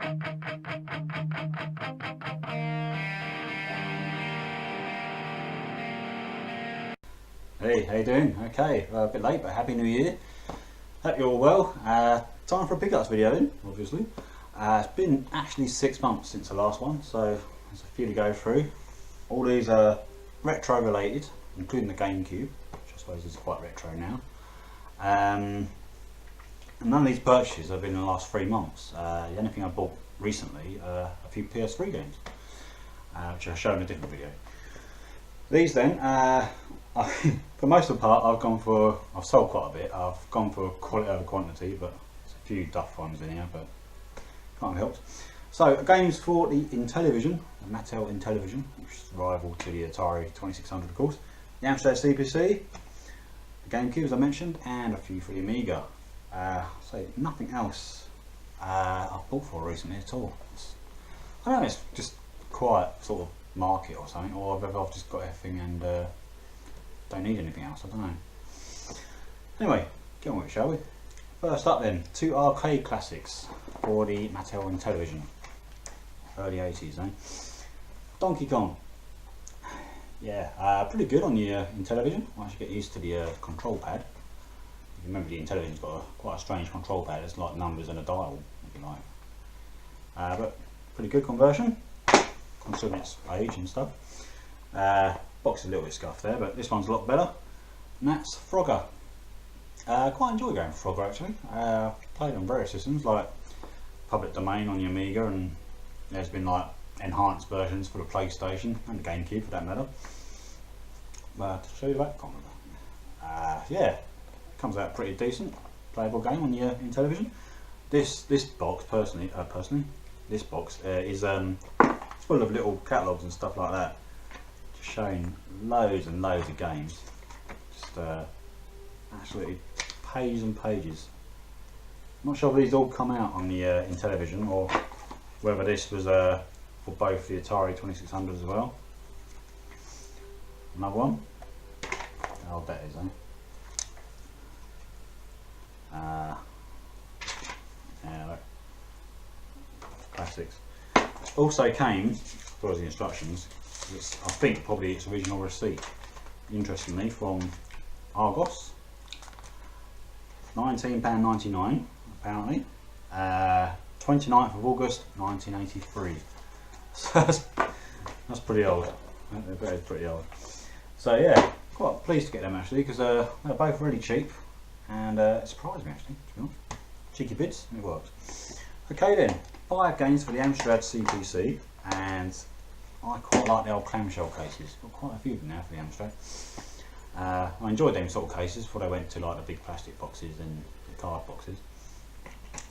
Hey, how you doing? Okay, a bit late, but Happy New Year. Hope you're all well. Time for a pickups video then, obviously. It's been actually 6 months since the last one, so there's a few to go through. All these are retro related, including the GameCube, which I suppose is quite retro now. And none of these purchases have been in the last 3 months. The only thing I bought recently, a few PS3 games, which I'll show in a different video. These then, for most of the part, I've sold quite a bit. I've gone for quality over quantity, but there's a few duff ones in here, but can't be helped. So, games for the Intellivision, the Mattel Intellivision, which is rival to the Atari 2600, of course. The Amstrad CPC, the GameCube, as I mentioned, and a few for the Amiga. So nothing else I've bought for recently at all. I don't know, it's just quiet sort of market or something, or whether I've just got everything and don't need anything else, I don't know. Anyway, get on with it, shall we? First up then, 2 arcade classics for the Mattel Intellivision. Early 80s, eh? Donkey Kong. Yeah, pretty good on the Intellivision, once you get used to the control pad. You remember the Intellivision's got quite a strange control pad, it's like numbers and a dial, if you like. But pretty good conversion, considering its age and stuff. Box is a little bit scuffed there, but this one's a lot better. And that's Frogger. Quite enjoy going for Frogger actually. Played on various systems like Public Domain on the Amiga, and there's been like enhanced versions for the PlayStation and the GameCube for that matter. But to show you that, can't remember. Yeah, comes out pretty decent, playable game on the Intellivision. This box this box is full of little catalogues and stuff like that, just showing loads and loads of games. Just absolutely pages and pages. I'm not sure if these all come out on the Intellivision or whether this was for both the Atari 2600 as well. Another one. How that is, yeah, look. Classics. Also came, as well as the instructions, I think probably its original receipt, interestingly, from Argos. £19.99 apparently. 29th of August 1983. So that's pretty old. That is pretty old. So yeah, quite pleased to get them actually, because they're both really cheap, and it surprised me actually, to be honest. Cheeky bits, and it worked. Okay then, 5 games for the Amstrad CPC, and I quite like the old clamshell cases. Got quite a few of them now for the Amstrad. I enjoyed them sort of cases before they went to like the big plastic boxes and the card boxes.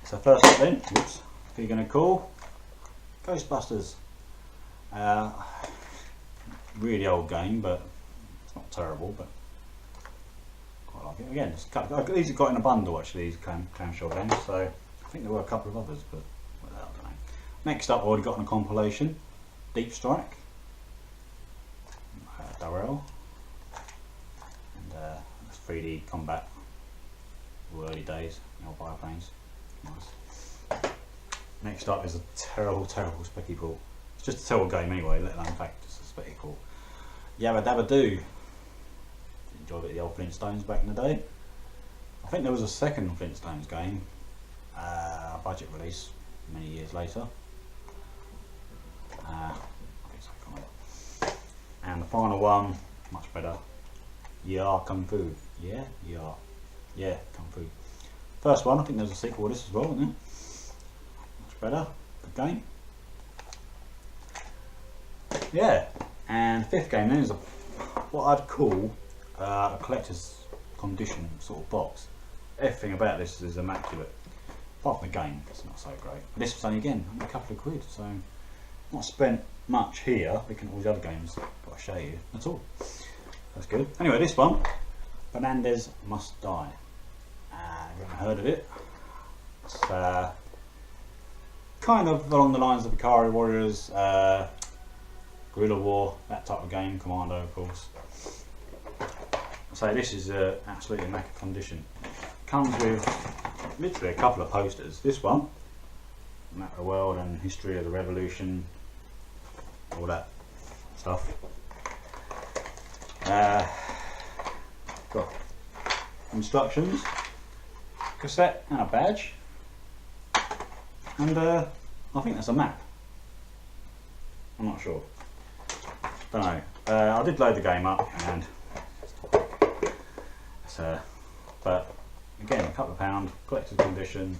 So first up then, whoops, who are you going to call? Ghostbusters. Really old game, but it's not terrible, but quite like it. Again, these are got in a bundle actually, these clamshell games, so I think there were a couple of others, but well, I don't know. Next up, I've already got on a compilation, Deep Strike, Darrell, and that's 3D combat, early days, the old biplanes. Nice. Next up is a terrible specky port. It's just a terrible game anyway, let alone the fact it's a specky port. Yabba Dabba Doo. Enjoyed it, the old Flintstones back in the day. I think there was a second Flintstones game, budget release many years later. And the final one, much better, Yeah Kung Fu. Yeah, Kung Fu. First one, I think there's a sequel to this as well, isn't there? Much better, good game. Yeah, and 5th game then is what I'd call a collector's condition sort of box. Everything about this is immaculate. Apart from the game, it's not so great. But this was only, again, a couple of quid, so not spent much here, looking at all these other games that I show you at all. That's good. Anyway, this one, Fernandez Must Die. Have you ever heard of it? It's kind of along the lines of Ikari Warriors, Guerrilla War, that type of game, Commando of course. So this is absolutely immaculate condition. Comes with literally a couple of posters. This one map of the world and history of the revolution, all that stuff. Got instructions, cassette and a badge, and I think that's a map. I'm not sure. Don't know. I did load the game up and but again, a couple of £, collector's condition,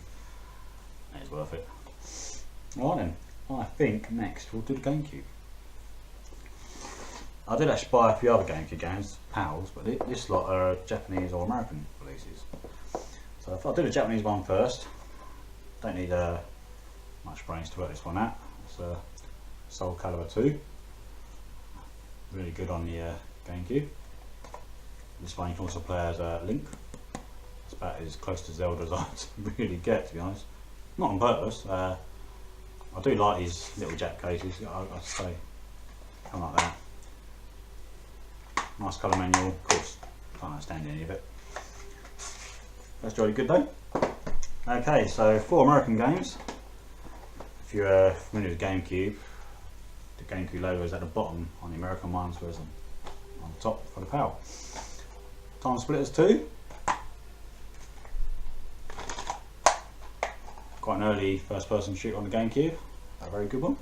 it's worth it. Right then, I think next we'll do the GameCube. I did actually buy a few other GameCube games, PALs, but this lot are Japanese or American releases. So if I do the Japanese one first, don't need much brains to work this one out. It's Soul Calibur 2, really good on the GameCube. This one you can also play as Link. It's about as close to Zelda as I really get, to be honest. Not on purpose. I do like these little Jap cases, I'd say. Kind of like that. Nice colour manual, of course, can't understand any of it. That's jolly good though. Okay, so 4 American games. If you're familiar with GameCube, the GameCube logo is at the bottom on the American ones, whereas on the top for the PAL. Time Splitters 2. Quite an early first person shooter on the GameCube, a very good one.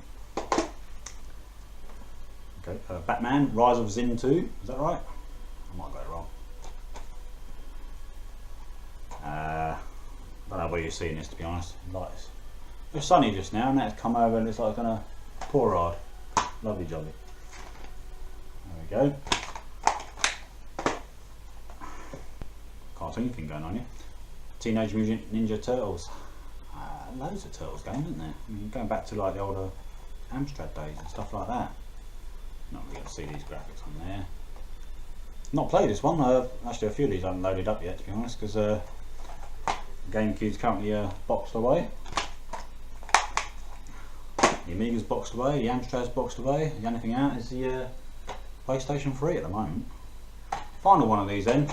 Okay, Batman Rise of Zin 2, is that right? I might have got it wrong. I don't know where you're seeing this, to be honest. Like it's sunny just now and that's come over and it's like gonna pour hard. Lovely jolly. There we go. Cartoon thing going on here. Teenage Mutant Ninja Turtles. Loads of Turtles games, isn't there? I mean, going back to like the older Amstrad days and stuff like that. Not really going to see these graphics on there. Not played this one. Actually, a few of these I haven't loaded up yet, to be honest, because the GameCube's currently boxed away. The Amiga's boxed away, the Amstrad's boxed away. The only thing out is the PlayStation 3 at the moment. Final one of these then.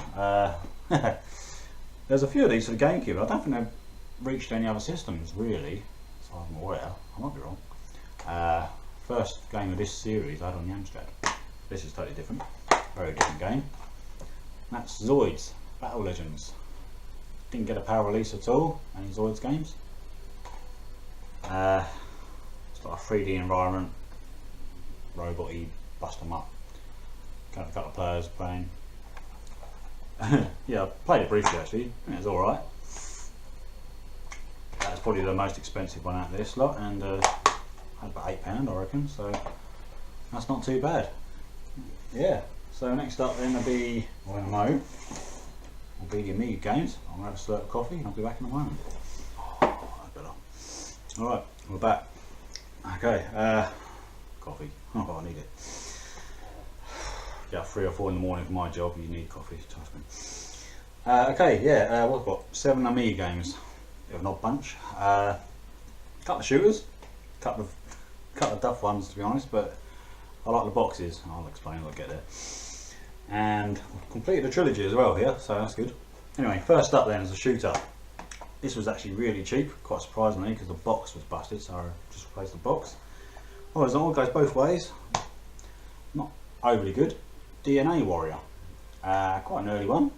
There's a few of these for the GameCube. I don't think they've reached any other systems really, as far as I'm aware. I might be wrong. First game of this series I had on the Amstrad. This is totally different, very different game. That's Zoids, Battle Legends. Didn't get a PAL release at all, any Zoids games. It's like a 3D environment, robot-y, bust them up. Got a couple of players playing. Yeah, I played it briefly actually, it was alright. That's probably the most expensive one out of this lot, and had about £8 I reckon, so that's not too bad. Yeah, so next up then will be, well, in a mo, will be the Amiga games. I'm going to have a slurp of coffee and I'll be back in a moment. Oh, that's better. Alright, we're back. Okay, coffee. Oh, I need it. Yeah, 3 or 4 in the morning for my job, you need coffee, trust me. Okay, yeah, what have I got? 7 Amiga games. Bit of an odd bunch. Couple of shooters, couple of duff ones to be honest, but I like the boxes. I'll explain when I get there. And I've completed the trilogy as well here, so that's good. Anyway, first up then is a shooter. This was actually really cheap, quite surprisingly, because the box was busted, so I just replaced the box. Horizontal goes both ways. Not overly good. DNA Warrior. Quite an early one.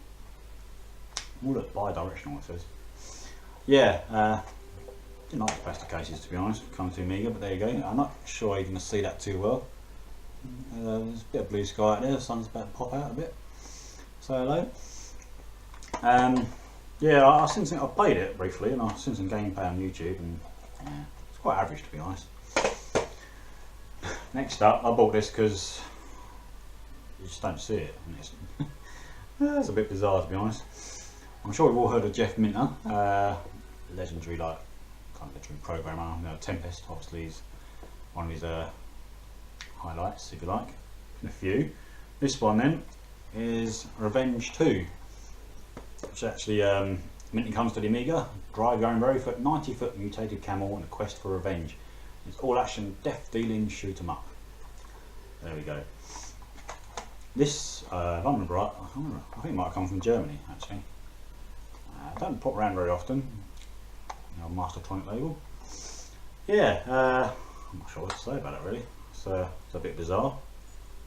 Oh look, bi-directional it says. Yeah, didn't like the plastic cases to be honest, coming to Amiga, but there you go. I'm not sure you're going to see that too well. There's a bit of blue sky out there, the sun's about to pop out a bit. Say hello. Yeah, I've played it briefly and I've seen some gameplay on YouTube, and yeah, it's quite average to be honest. Next up, I bought this because you just don't see it, and it's a bit bizarre to be honest. I'm sure we've all heard of Jeff Minter, legendary programmer. You know, Tempest obviously is one of his highlights, if you like. A few. This one then is Revenge 2, which actually minting comes to the Amiga. Drive your own very 90-foot mutated camel and a quest for revenge. It's all action, death dealing, shoot 'em up. There we go. This, if I remember right, I think it might have come from Germany actually. Don't pop around very often. You know, Mastertronic label. yeah, I'm not sure what to say about it really. It's a bit bizarre.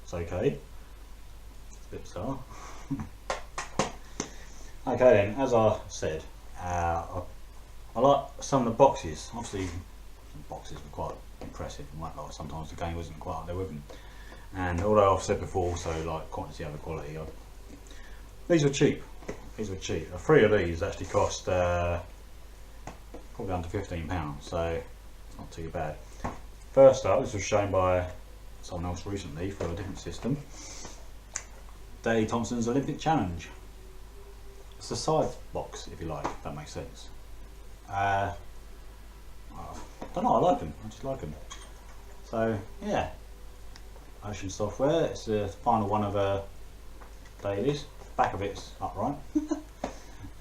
It's okay. It's a bit bizarre. Okay then, as I said, I like some of the boxes. Obviously, some boxes were quite impressive and whatnot. Sometimes the game wasn't quite up there with them. And although I've said before, also like quantity over quality, these were cheap. These were cheap. 3 of these actually cost probably under £15, so it's not too bad. First up, this was shown by someone else recently for a different system. Daley Thompson's Olympic Challenge. It's a side box, if you like, if that makes sense. I don't know, I like them. I just like them. So yeah, Ocean Software. It's the final one of Daley's. Back of it's upright.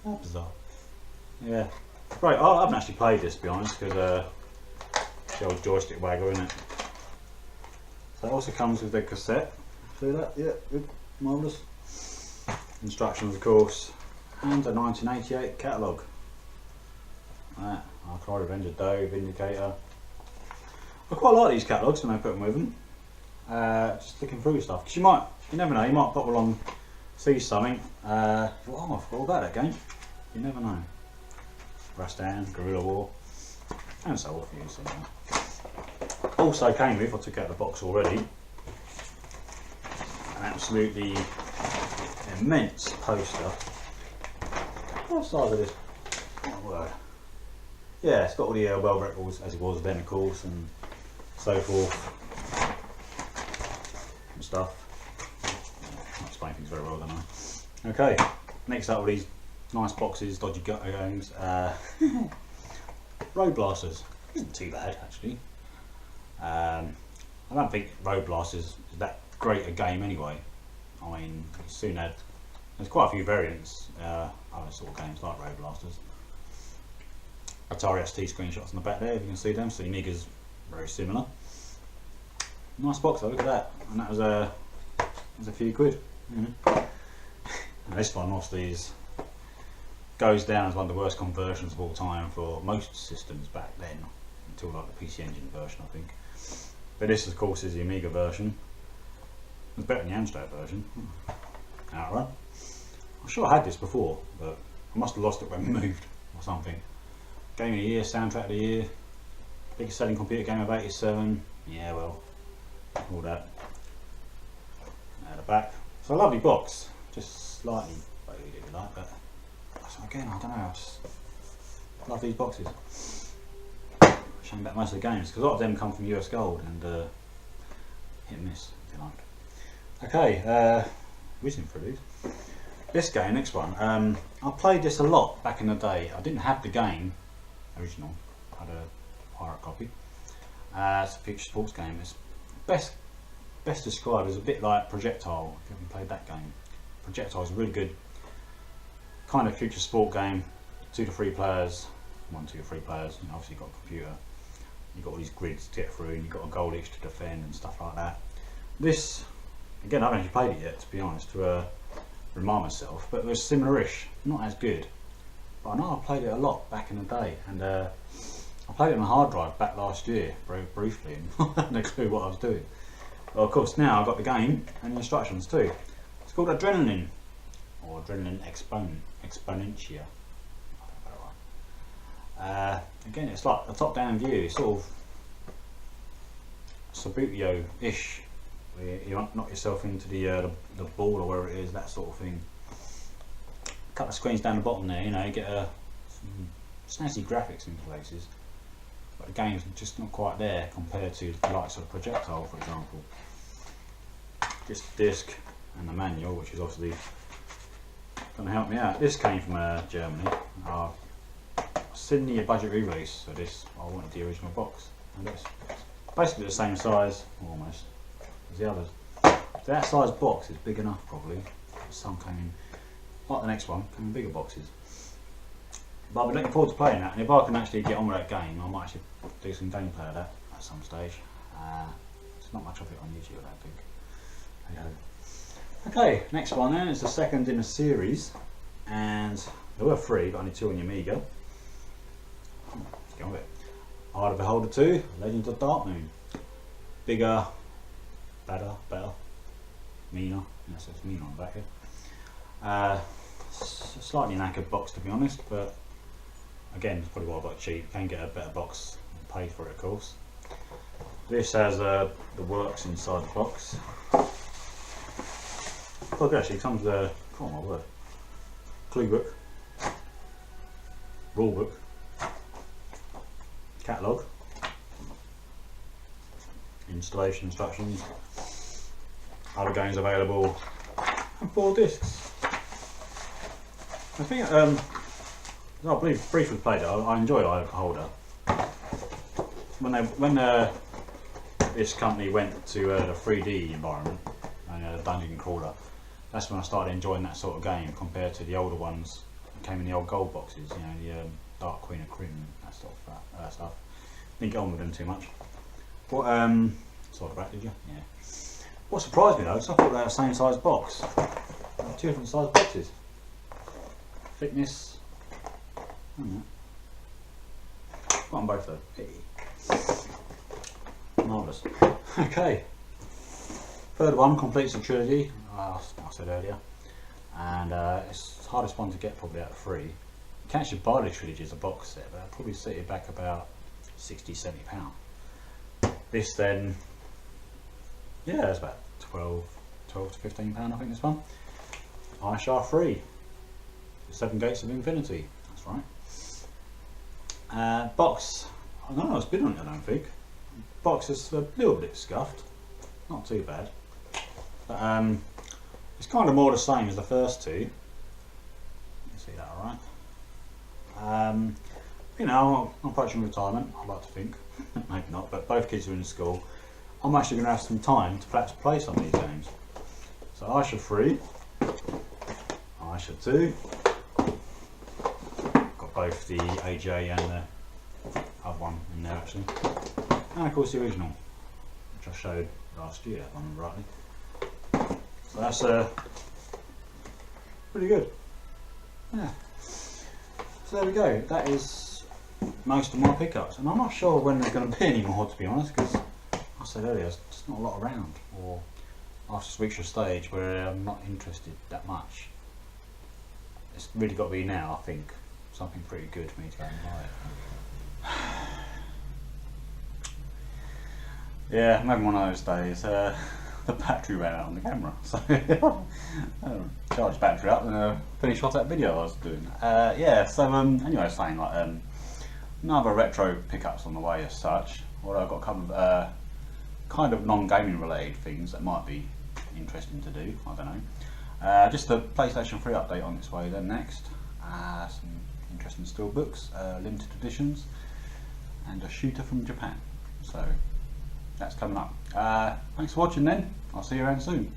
How bizarre. Yeah. Right, I haven't actually played this, to be honest, because the old joystick wagger, isn't it? So it also comes with the cassette. See that? Yeah, good. Marvellous. Instructions, of course, and a 1988 catalogue. Arcade Revenge of Doe, Vindicator. I quite like these catalogues when I put them with them. Just looking through stuff, because you never know, you might pop along, see something, oh, I forgot about that game. You never know. Rastan, Guerrilla War, and so forth. You see that. Also came with, I took out the box already, an absolutely immense poster. What size is this? Oh, word. Yeah, it's got all the world records as it was then, of course, and so forth and stuff. I explain things very well, don't I? Okay, next up, all these nice boxes, dodgy games. Road Blasters isn't too bad actually. I don't think Road Blasters is that great a game anyway. I mean, soon there's quite a few variants, other sort of games like Road Blasters. Atari ST screenshots on the back there, if you can see them. So Amiga's very similar. Nice box though, look at that. And that was a few quid. And this one obviously goes down as one of the worst conversions of all time for most systems back then, until like the PC Engine version, I think. But this, of course, is the Amiga version. It's better than the Amstrad version. Outright. I'm sure I had this before, but I must have lost it when we moved or something. Game of the year, soundtrack of the year, biggest selling computer game of '87. Yeah, well, all that. At the back. So a lovely box, just slightly faded if you like, but again, I don't know, I just love these boxes. Shame about most of the games, because a lot of them come from US Gold and hit and miss, if you like. Okay, whizzing through these. This game, next one, I played this a lot back in the day. I didn't have the game, original, I had a pirate copy. It's a future sports game. It's best described as a bit like Projectile, if you haven't played that game. Projectile is a really good kind of future sport game, 2 to 3 players, 1, 2 or 3 players. You know, obviously you've got a computer, you've got all these grids to get through, and you've got a goal each to defend and stuff like that. This, again, I haven't actually played it yet, to be honest, to remind myself, but it was similar-ish, not as good. But I know I played it a lot back in the day, and I played it on a hard drive back last year, very briefly, and I had no clue what I was doing. Well, of course, now I've got the game and the instructions too. It's called Adrenaline, or Adrenaline Exponentia. Again, it's like a top-down view, sort of Subbuteo-ish, where you knock yourself into the ball or wherever it is, that sort of thing. A couple of screens down the bottom there, you know, you get some snazzy graphics in places, but the game's just not quite there compared to the likes of Projectile, for example. Just the disc and the manual, which is obviously going to help me out. This came from Germany. Sydney a budget re-release, so this, I wanted the original box, and it's basically the same size, almost, as the others. So that size box is big enough probably. Some came in, like the next one, came in bigger boxes. But I've been looking forward to playing that, and if I can actually get on with that game, I might actually do some gameplay of that at some stage. There's not much of it on YouTube, I don't think. Okay, next one then is the second in a series, and there were 3, but only 2 on your Amiga. Let's get on with it. Eye of the Beholder 2, Legends of Darkmoon. Bigger, better, meaner. Yes, it's meaner on the back here. Slightly knackered box to be honest, but again, it's probably why I got cheap. You can get a better box and pay for it, of course. This has the works inside the box. Look, actually comes with a, oh my word, clue book, rule book, catalogue, installation instructions, other games available, and 4 discs. I think, I briefly played it. I enjoy Eye of the Beholder. When this company went to the 3D environment and Dungeon Crawler, that's when I started enjoying that sort of game compared to the older ones that came in the old gold boxes, you know, the Dark Queen of Crim, that sort of stuff. Didn't get on with them too much. But, saw the back, did you? Yeah. What surprised me though is I thought they were the same size box. 2 different size boxes. Thickness. Got on both though. Hey. Marvellous. Okay. Third one completes the trilogy, I said earlier, and it's the hardest one to get probably out of 3. You can actually buy the trilogy as a box set, but I'll probably set it back about £60–70. This then, yeah, it's about 12 to £15 I think this one. Ishar 3, the 7 Gates of Infinity, that's right. Box, I don't know what's been on it, I don't think. Box is a little bit scuffed, not too bad. But, it's kind of more the same as the first 2. You can see that alright. You know, I'm approaching retirement, I'd like to think. Maybe not, but both kids are in school. I'm actually going to have some time to perhaps play some of these games. So Ishar 3, Ishar 2. Got both the AJ and the other one in there actually. And of course the original, which I showed last year, if I remember rightly. So that's pretty good. Yeah. So there we go. That is most of my pickups, and I'm not sure when there's going to be any more, to be honest, because I said earlier, there's just not a lot around, or I've just reached a stage where I'm not interested that much. It's really got to be now, I think, something pretty good for me to go and buy it. Yeah, maybe one of those days. The battery ran out on the camera, so charge battery up and finish off that video I was doing. Yeah, so anyway, I was saying like another retro pickups on the way as such. Well, I've got a couple of kind of non-gaming related things that might be interesting to do. I don't know. Just the PlayStation 3 update on its way then next. Some interesting steelbooks, limited editions, and a shooter from Japan. So that's coming up. Thanks for watching then. I'll see you around soon.